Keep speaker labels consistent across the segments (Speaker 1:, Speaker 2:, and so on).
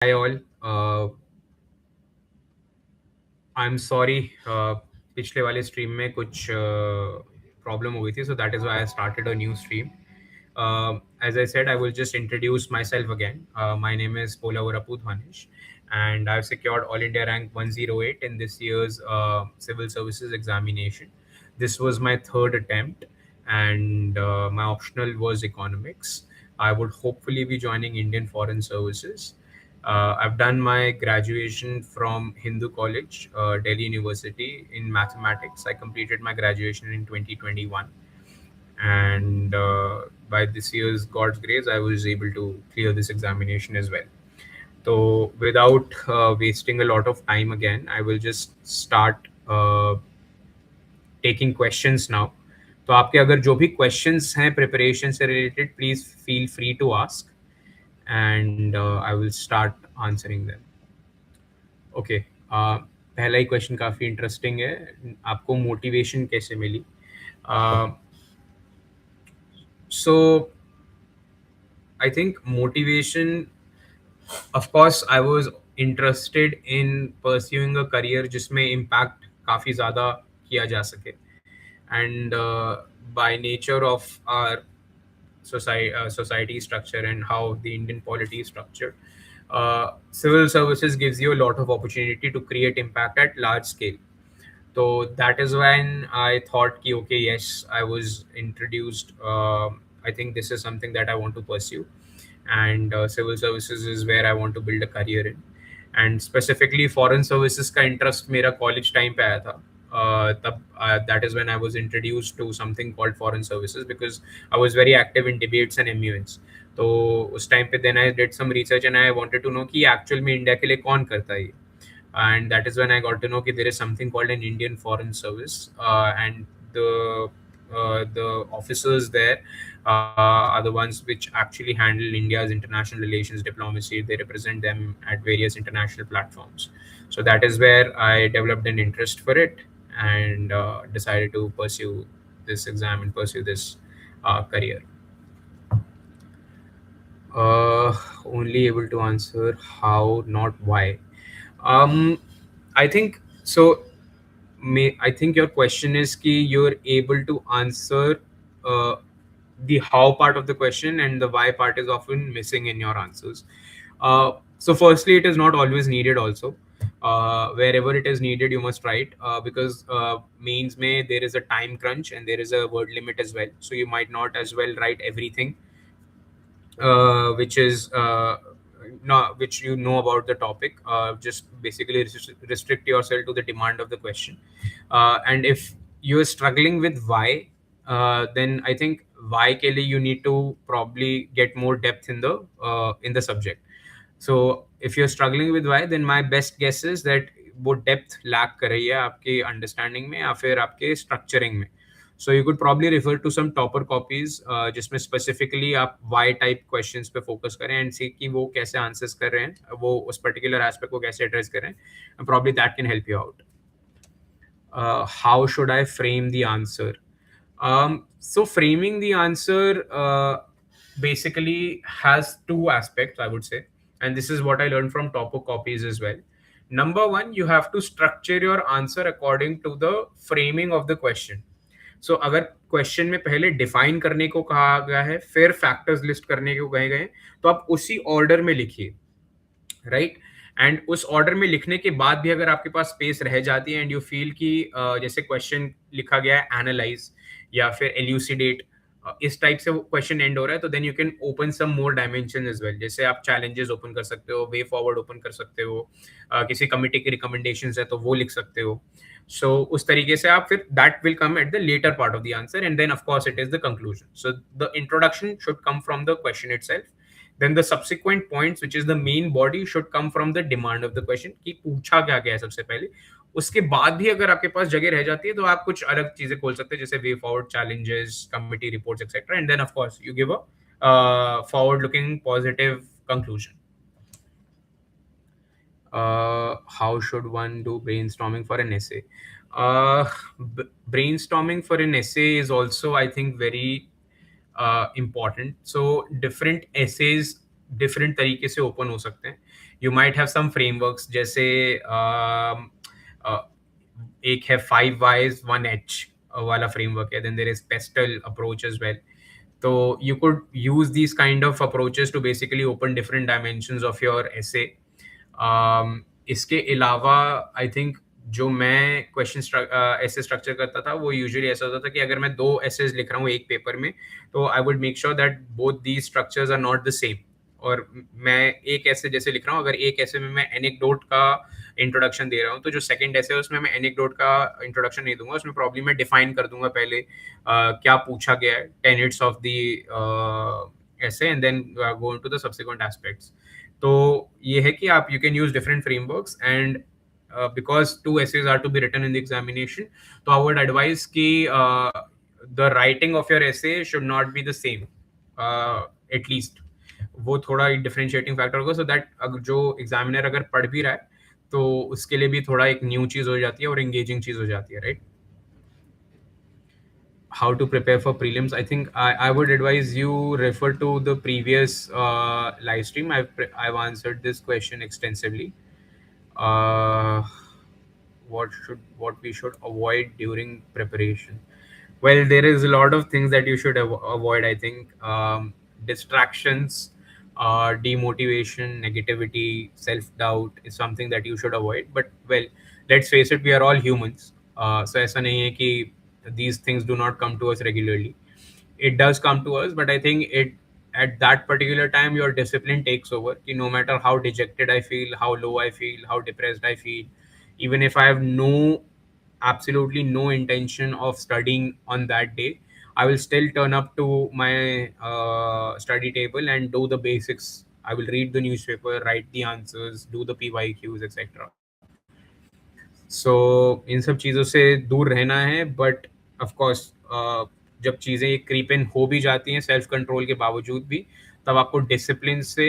Speaker 1: Hi all. I'm sorry. पिछले वाले stream में कुछ problem हो गई थी, so that is why I started a new stream. As I said, I will just introduce myself again. My name is Polavarapu Dhwanish, and I've secured All India rank 108 in this year's civil services examination. This was my third attempt, and my optional was economics. I would hopefully be joining Indian Foreign Services. I've done my graduation from Hindu College, Delhi University in mathematics. I completed my graduation in 2021, and by this year's God's grace, I was able to clear this examination as well. So, without wasting a lot of time again, I will just start taking questions now. तो आपके अगर जो भी questions हैं preparation से related, please feel free to ask, and I will start answering them. Okay पहला ही question काफ़ी इंटरेस्टिंग है. आपको मोटिवेशन कैसे मिली? So I think motivation, of course I was interested in pursuing a career जिसमें इम्पैक्ट काफ़ी ज़्यादा किया जा सके. And by nature of our society structure and how the Indian polity is structured, civil services gives you a lot of opportunity to create impact at large scale. So that is when I thought ki, okay, yes, I was introduced, I think this is something that I want to pursue, and civil services is where I want to build a career in. And specifically foreign services का interest मेरा college time पे आया था. तब that is when I was introduced to something called foreign services, because I was very active in debates and MUNs. तो उस time पे then I did some research and I wanted to know कि actual में India के लिए कौन करता है ये. And that is when I got to know that there is something called an Indian Foreign Service, and the officers there are the ones which actually handle India's international relations, diplomacy. They represent them at various international platforms. So that is where I developed an interest for it, and decided to pursue this exam and pursue this career. Only able to answer how, not why. I think so. I think your question is ki you're able to answer uh, the how part of the question, and the why part is often missing in your answers. So firstly, it is not always needed also. Wherever it is needed, you must write, because mains may there is a time crunch and there is a word limit as well. So you might not as well write everything which is not which you know about the topic. Just basically restrict yourself to the demand of the question. And if you are struggling with why, then I think why ke liye you need to probably get more depth in the subject. So if you're struggling with why, then my best guess is that वो depth lack कर रही है आपके understanding में या फिर आपके structuring में. So you could probably refer to some topper copies जिसमें specifically आप why type questions पे focus करें and see कि वो कैसे answers कर रहे हैं, वो उस particular aspect को कैसे address कर रहे हैं, and probably that can help you out. How should I frame the answer? So framing the answer basically has two aspects, I would say, and this is what I learned from topper copies as well. Number one, you have to structure your answer according to the framing of the question. सो अगर question में पहले define करने को कहा गया है, फिर factors list करने को कहे गए, तो आप उसी ऑर्डर में लिखिए, राइट. एंड उस ऑर्डर में लिखने के बाद भी अगर आपके पास स्पेस रह जाती है एंड यू फील कि जैसे क्वेश्चन लिखा गया है एनालाइज या फिर एल्यूसिडेट, इस टाइप से वो क्वेश्चन एंड हो रहा है, तो then you can open some more dimension as well. जैसे आप चैलेंजेस ओपन कर सकते हो, वे फॉरवर्ड ओपन कर सकते हो, किसी कमिटी की रिकमेंडेशंस है तो वो लिख सकते हो. सो उस तरीके से आप फिर that will come at the latter part of the answer, and then of course it is the conclusion. So the introduction should come from the question itself. Then the subsequent points, which is the main body, should come from the demand of the question कि पूछा क्या गया है सबसे पहले. उसके बाद भी अगर आपके पास जगह रह जाती है तो आप कुछ अलग चीजें खोल सकते हैं, जैसे way forward, challenges, committee reports etcetera, and then of course you give a forward looking positive conclusion. How should one do brainstorming for an essay? Brainstorming for an essay is also, I think, very important. So different essays different तरीके से open हो सकते हैं. You might have some frameworks जैसे uh, एक है 5 Ys 1 H वाला framework है. Then there is pestle approach as well. So you could use these kind of approaches to basically open different dimensions of your essay. इसके अलावा I think जो मैं question ऐसे स्ट्रक्चर करता था वो यूजुअली ऐसा होता था कि अगर मैं 2 essays लिख रहा हूँ एक पेपर में, तो I would make sure that both the structures are not the same. और मैं एक ऐसे जैसे लिख रहा हूँ, अगर एक ऐसे में मैं एनेक्डोट का इंट्रोडक्शन दे रहा हूँ, तो जो सेकंड ऐसे है उसमें मैं एनेक्डोट का इंट्रोडक्शन नहीं दूंगा. उसमें प्रॉब्लम मैं डिफाइन कर दूंगा पहले क्या पूछा गया है, tenets of the essay, and then go into the subsequent aspects. तो ये है कि आप you can use different frameworks, and because 2 essays are to be written in the examination, तो आई वुड एडवाइज कि the writing of your essay should not be the same. At least वो थोड़ा differentiating factor होगा, so that जो examiner अगर पढ़ भी रहा है तो उसके लिए भी थोड़ा एक न्यू चीज हो जाती है और एंगेजिंग चीज हो जाती है, right? How to prepare for prelims? I think I would advise you refer to the previous live stream. I've answered this question extensively. uh, what we should avoid during preparation? Well, there is a lot of things that you should avoid, I think. Distractions, demotivation, negativity, self-doubt is something that you should avoid. But well, let's face it, we are all humans. So ऐसा नहीं है कि these things do not come to us regularly. It does come to us, but I think it at that particular time your discipline takes over. Ki no matter how dejected I feel, how low I feel, how depressed I feel, even if I have absolutely no intention of studying on that day, I will still turn up to my study table and do the basics. I will read the newspaper, write the answers, do the PYQs, etc. सो इन सब चीज़ों से दूर रहना है. But of course जब चीज़ें creep in हो भी जाती हैं सेल्फ कंट्रोल के बावजूद भी, तब आपको डिसिप्लिन से,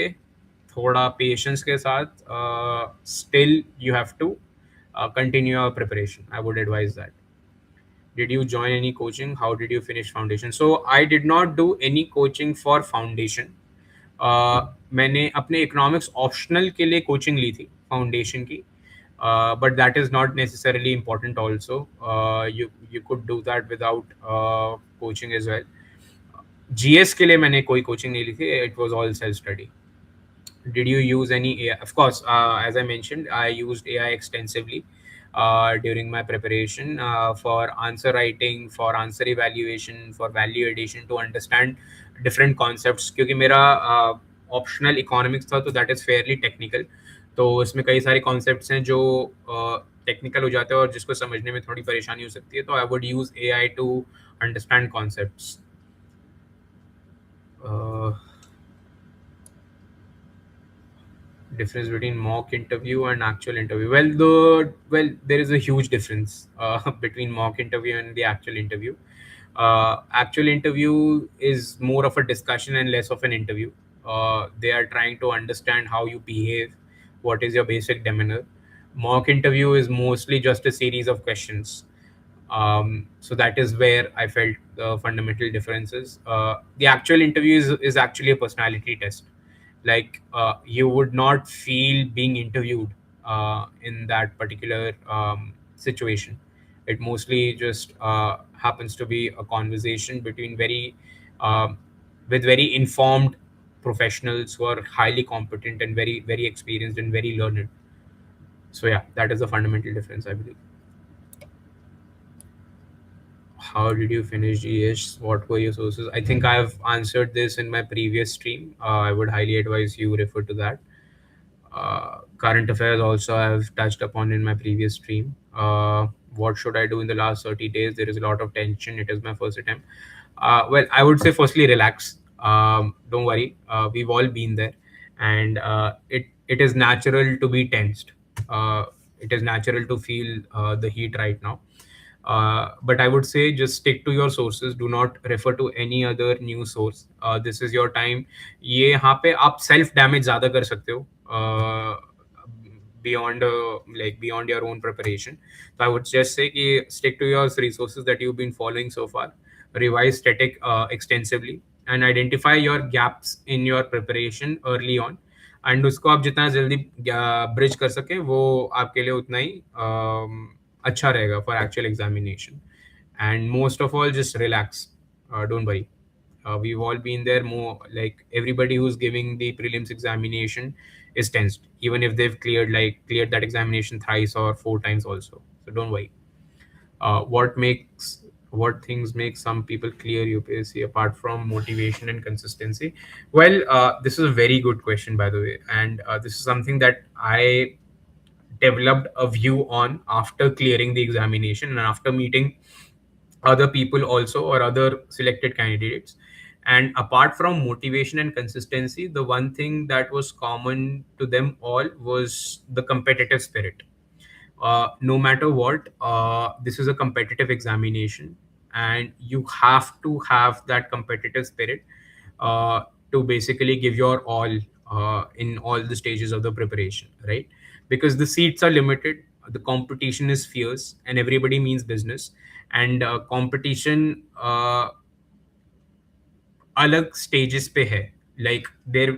Speaker 1: थोड़ा पेशेंस के साथ, still you have to continue your preparation. I would advise that. Did you join any coaching? How did you finish foundation? So I did not do any coaching for foundation. मैंने अपने economics optional के लिए coaching ली थी foundation की. But that is not necessarily important also. You could do that without coaching as well. GS के लिए मैंने कोई कोचिंग नहीं ली थी. It was all self study. Did you use any AI? Of course, as I mentioned, I used AI extensively during my preparation for answer writing, for answer evaluation, for value addition, to understand different concepts. क्योंकि मेरा optional economics था, तो that is Fairlie technical. तो इसमें कई सारे concepts हैं जो टेक्निकल हो जाते हैं और जिसको समझने में थोड़ी परेशानी हो सकती है. तो I would use AI to understand concepts. Difference between mock interview and actual interview? Well, there is a huge difference between mock interview and the actual interview. Actual interview is more of a discussion and less of an interview. They are trying to understand how you behave, what is your basic demeanor. Mock interview is mostly just a series of questions. So that is where I felt the fundamental differences. The actual interview is actually a personality test. Like you would not feel being interviewed in that particular situation. It mostly just happens to be a conversation between with very informed professionals who are highly competent and very experienced and very learned. So yeah, that is the fundamental difference, I believe. How did you finish GS? What were your sources? I think I've answered this in my previous stream. I would highly advise you refer to that. Current affairs also I've touched upon in my previous stream. What should I do in the last 30 days? There is a lot of tension. It is my first attempt. Well, I would say firstly relax. Don't worry. We've all been there, and it is natural to be tensed. It is natural to feel the heat right now. But I would say just stick to your sources. Do not refer to any other news source. This is your time. ये यहाँ पे आप self damage ज़्यादा कर सकते हो beyond your own preparation. So I would just say कि stick to your resources that you've been following so far. Revise static extensively and identify your gaps in your preparation early on. And उसको आप जितना जल्दी bridge कर सके वो आपके लिए उतना ही अच्छा रहेगा for actual examination. And most of all, just relax. Don't worry. We've all been there. More like everybody who's giving the prelims examination is tensed, even if they've cleared that examination thrice or four times also. So don't worry. What things make some people clear UPSC apart from motivation and consistency? Well, this is a very good question, by the way, and this is something that I developed a view on after clearing the examination and after meeting other people also or other selected candidates. And apart from motivation and consistency, the one thing that was common to them all was the competitive spirit. No matter what, this is a competitive examination, and you have to have that competitive spirit uh, to basically give your all in all the stages of the preparation, right? Because the seats are limited, the competition is fierce, and everybody means business. And competition अलग stages पे है. Like there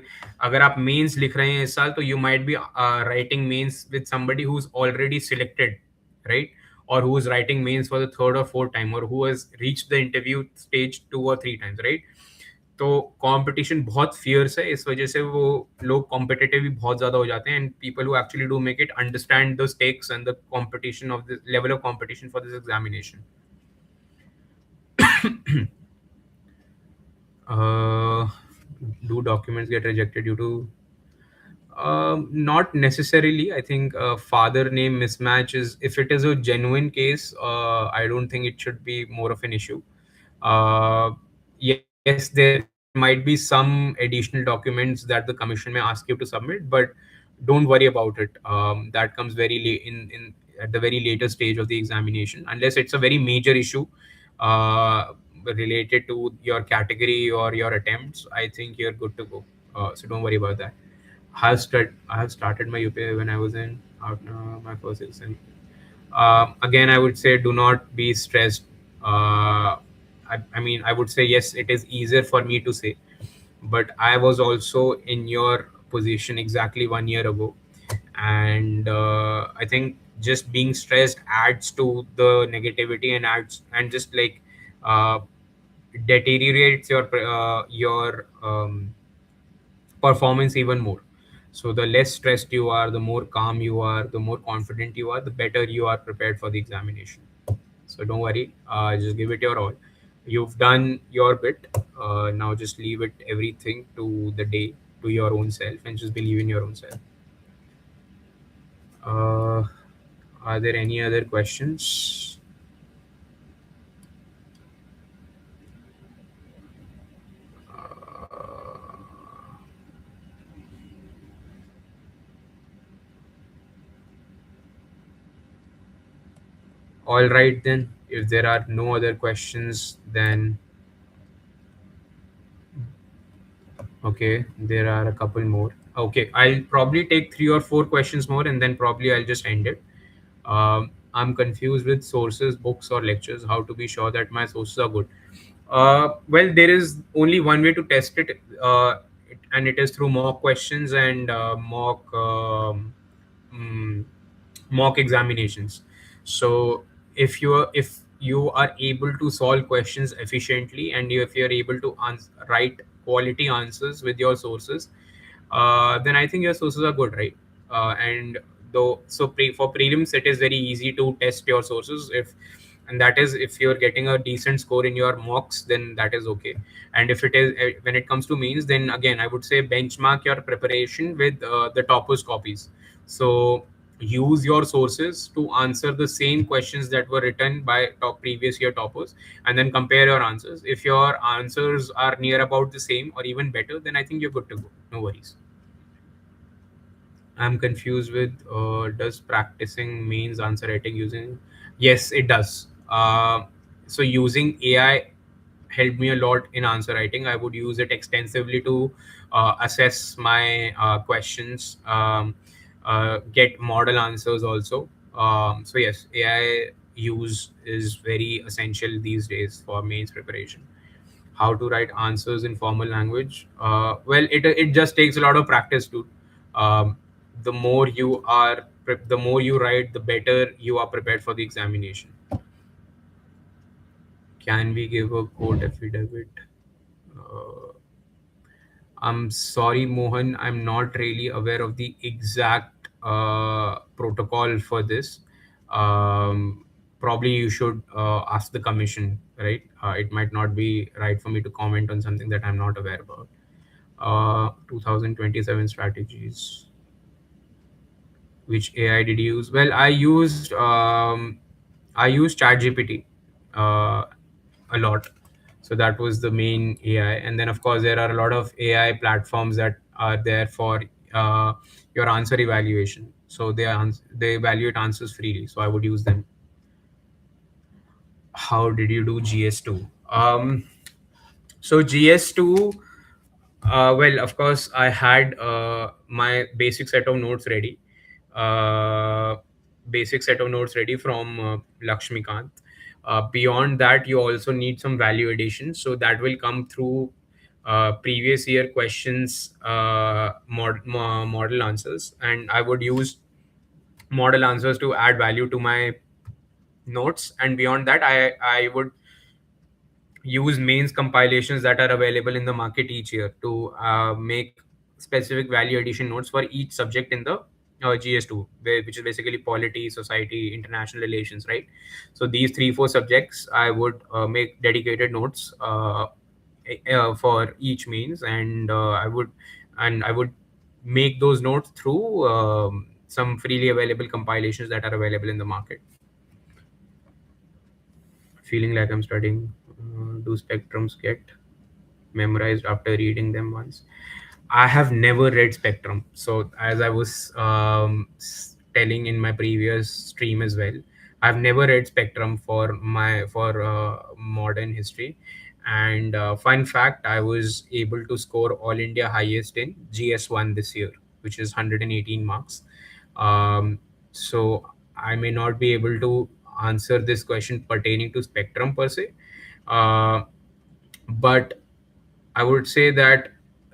Speaker 1: अगर आप mains लिख रहे हैं इस साल तो you might be writing mains with somebody who's already selected, right? Or who is writing mains for the third or fourth time, or who has reached the interview stage 2 or 3 times, right? तो competition बहुत fears है, इस वजह से वो लोग competitive भी बहुत ज्यादा हो जाते हैं. And people who actually do make it understand the stakes and the competition of the level of competition for this examination. uh, do documents get rejected due to not necessarily. I think father name mismatch is, if it is a genuine case, I don't think it should be more of an issue. Yes, there might be some additional documents that the commission may ask you to submit, but don't worry about it. That comes very late in at the very later stage of the examination, unless it's a very major issue related to your category or your attempts. I think you're good to go. So don't worry about that. I have started my UPI when I was in out my first exam. Again, I would say do not be stressed. I mean, I would say yes, it is easier for me to say, but I was also in your position exactly 1 year ago, and I think just being stressed adds to the negativity and adds and just like uh, deteriorates your performance even more. So the less stressed you are, the more calm you are, the more confident you are, the better you are prepared for the examination. So don't worry, just give it your all. You've done your bit. Now just leave it everything to the day, to your own self, and just believe in your own self. Uh, are there any other questions? All right then. If there are no other questions, then okay, there are a couple more. Okay, I'll probably take 3 or 4 questions more, and then probably I'll just end it. I'm confused with sources, books, or lectures. How to be sure that my sources are good? Well, there is only one way to test it, and it is through mock questions and mm, mock examinations. So if you are able to solve questions efficiently, and if you are able to write quality answers with your sources, then I think your sources are good, right? And though so for prelims, it is very easy to test your sources. If and that is if you're getting a decent score in your mocks, then that is okay. And if it is when it comes to means, then again I would say benchmark your preparation with the toppers copies. So use your sources to answer the same questions that were written by top previous year toppers, and then compare your answers. If your answers are near about the same or even better, then I think you're good to go. No worries. I'm confused with does practicing means answer writing using? Yes, it does. So using AI helped me a lot in answer writing. I would use it extensively to assess my questions, get model answers also. So yes, AI use is very essential these days for mains preparation. How to write answers in formal language? Well, it just takes a lot of practice, dude. um, the more you write, the better you are prepared for the examination. Can we give a court affidavit? uh, I'm sorry, Mohan, I'm not really aware of the exact protocol for this. Probably you should ask the commission, right? It might not be right for me to comment on something that I'm not aware about. 2027 strategies. Which AI did you use? Well, I used ChatGPT uh, a lot. So that was the main AI, and then of course there are a lot of AI platforms that are there for uh, your answer evaluation. So they evaluate answers freely. So I would use them. How did you do GS2? So GS2, well, of course, I had my basic set of notes ready. Uh, Basic set of notes ready from Lakshmikant. Beyond that, you also need some value addition. So that will come through previous year questions, model answers, and I would use model answers to add value to my notes. And beyond that, I would use mains compilations that are available in the market each year to make specific value addition notes for each subject in the GS2, which is basically polity, society, international relations, right? So these three, four subjects, I would make dedicated notes for each mains, and I would make those notes through some freely available compilations that are available in the market. Feeling like I'm studying. Do spectrums get memorized after reading them once? I have never read Spectrum. So as I was telling in my previous stream as well, I've never read Spectrum for modern history. And fun fact, I was able to score all India highest in GS1 this year, which is 118 marks. So I may not be able to answer this question pertaining to Spectrum per se, uh, but I would say that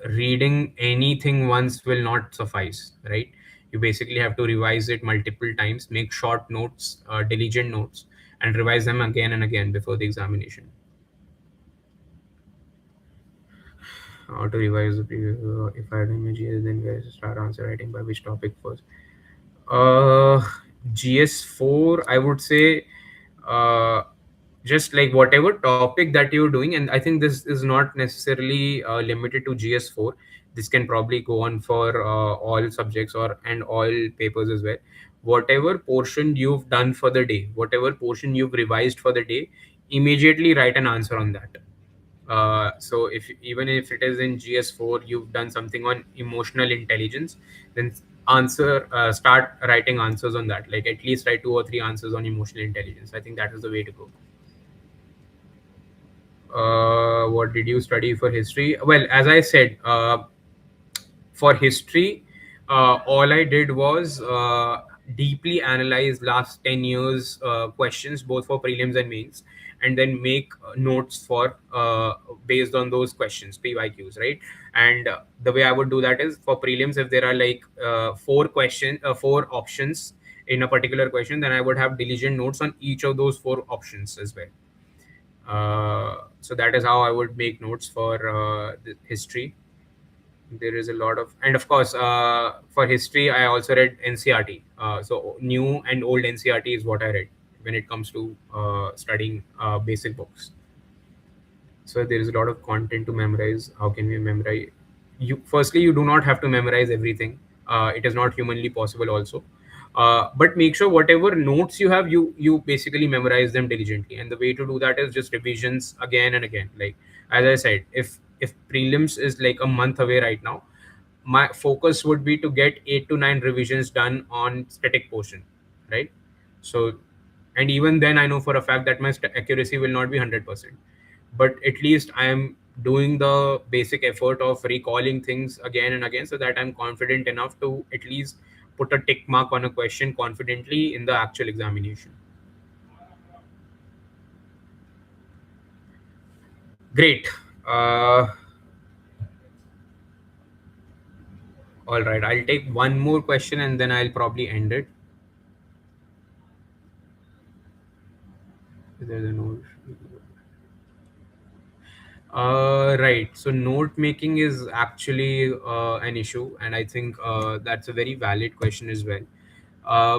Speaker 1: reading anything once will not suffice, right? You basically have to revise it multiple times, make short notes, diligent notes, and revise them again and again before the examination. How to revise the previous, if I had images, then guys start answer writing by which topic first. Uh, GS4, I would say, uh, just like whatever topic that you're doing, and I think this is not necessarily limited to GS4. This can probably go on for all subjects or and all papers as well. Whatever portion you've done for the day, whatever portion you've revised for the day, immediately write an answer on that. So if even if it is in GS4, you've done something on emotional intelligence, then start writing answers on that. Like at least write two or three answers on emotional intelligence. I think that is the way to go. What did you study for history? Well, as I said, for history, all I did was deeply analyze last 10 years questions, both for prelims and mains, and then make notes for based on those questions, PYQs, right? And the way I would do that is for prelims, if there are like four options in a particular question, then I would have diligent notes on each of those four options as well. So that is how I would make notes for the history. There is a lot of, and of course, for history, I also read NCRT. So new and old NCRT is what I read when it comes to studying basic books. So there is a lot of content to memorize. How can we memorize? You firstly, you do not have to memorize everything. It is not humanly possible also. But make sure whatever notes you have, you basically memorize them diligently. And the way to do that is just revisions again and again. Like as I said, if prelims is like a month away right now, my focus would be to get 8 to 9 revisions done on static portion, right? So, and even then I know for a fact that my accuracy will not be 100%, but at least I am doing the basic effort of recalling things again and again so that I'm confident enough to at least put a tick mark on a question confidently in the actual examination. Great. uh, All right, I'll take one more question and then I'll probably end it. There's a no. Right. So note making is actually an issue, and I think that's a very valid question as well. Uh,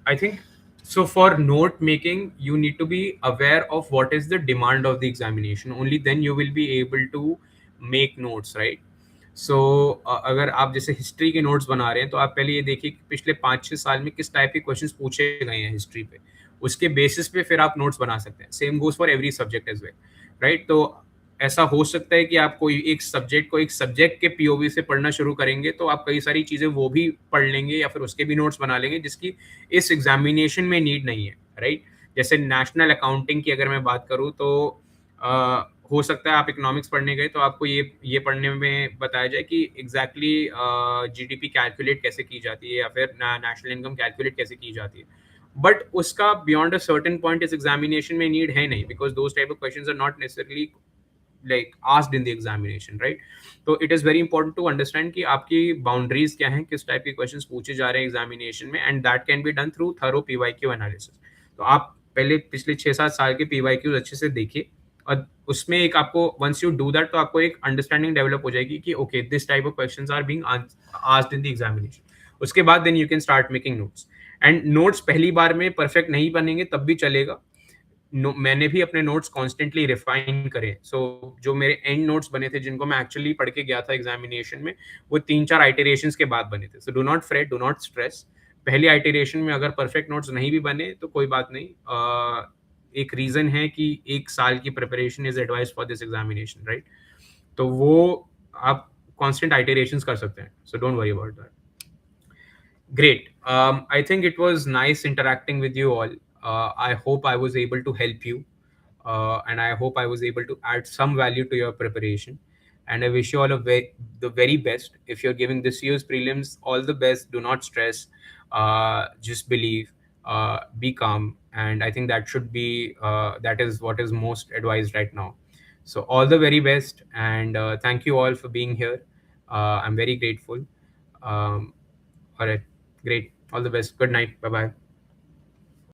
Speaker 1: I think so. For note making, you need to be aware of what is the demand of the examination. Only then you will be able to make notes, right? सो अगर आप जैसे history के notes बना रहे हैं तो आप पहले ये देखिए कि पिछले 5-6 साल में किस टाइप के क्वेश्चंस पूछे गए हैं हिस्ट्री पे, उसके बेसिस पे फिर आप नोट्स बना सकते हैं। Same goes for every subject as well, right? तो ऐसा हो सकता है कि आप कोई एक सब्जेक्ट के पीओवी से पढ़ना शुरू करेंगे तो आप कई सारी चीज़ें वो भी पढ़ लेंगे या फिर उसके भी नोट्स बना लेंगे जिसकी इस एग्जामिनेशन में नीड नहीं है, राइट? जैसे नेशनल अकाउंटिंग की अगर मैं बात करूँ तो हो सकता है आप इकोनॉमिक्स पढ़ने गए तो आपको ये पढ़ने में बताया जाए कि एग्जैक्टली जीडीपी कैलकुलेट कैसे की जाती है या फिर नेशनल इनकम कैलकुलेट कैसे की जाती है, बट उसका बियॉन्ड अ सर्टेन पॉइंट इस एग्जामिनेशन में नीड है नहीं, because those type of questions are not necessarily like asked in the examination, right? तो it is very important to understand कि आपकी boundaries क्या हैं, किस टाइप के questions पूछे जा रहे हैं examination में, and that can be done through thorough PYQ analysis. तो आप पहले पिछले 6-7 साल के PYQ अच्छे से देखिए और उसमें एक आपको once you do that तो आपको एक understanding develop हो जाएगी कि okay this type of questions are being asked in the examination. उसके बाद then you can start making notes, and notes पहली बार में perfect नहीं बनेंगे तब भी चलेगा। मैंने भी अपने नोट्स कॉन्स्टेंटली रिफाइन करे। जो मेरे एंड नोट्स बने थे जिनको मैं एक्चुअली पढ़ के गया था एग्जामिनेशन में, वो 3-4 आइटरेशंस के बाद बने थे। So do not freight, do not stress. पहली आइटरेशन में अगर परफेक्ट नोट्स नहीं भी बने तो कोई बात नहीं। एक रीजन है कि 1 साल की preparation is advice for this examination, right? तो वो आप कॉन्स्टेंट आइटरेशंस कर सकते हैं, so don't worry about that. Great. I think it was nice interacting with you all. I hope I was able to help you, and I hope I was able to add some value to your preparation. And I wish you all the very best. If you're giving this year's prelims, all the best. Do not stress. Just believe. Be calm. And I think that is what is most advised right now. So all the very best, and thank you all for being here. I'm very grateful. Um, all right. Great. All the best. Good night. Bye bye.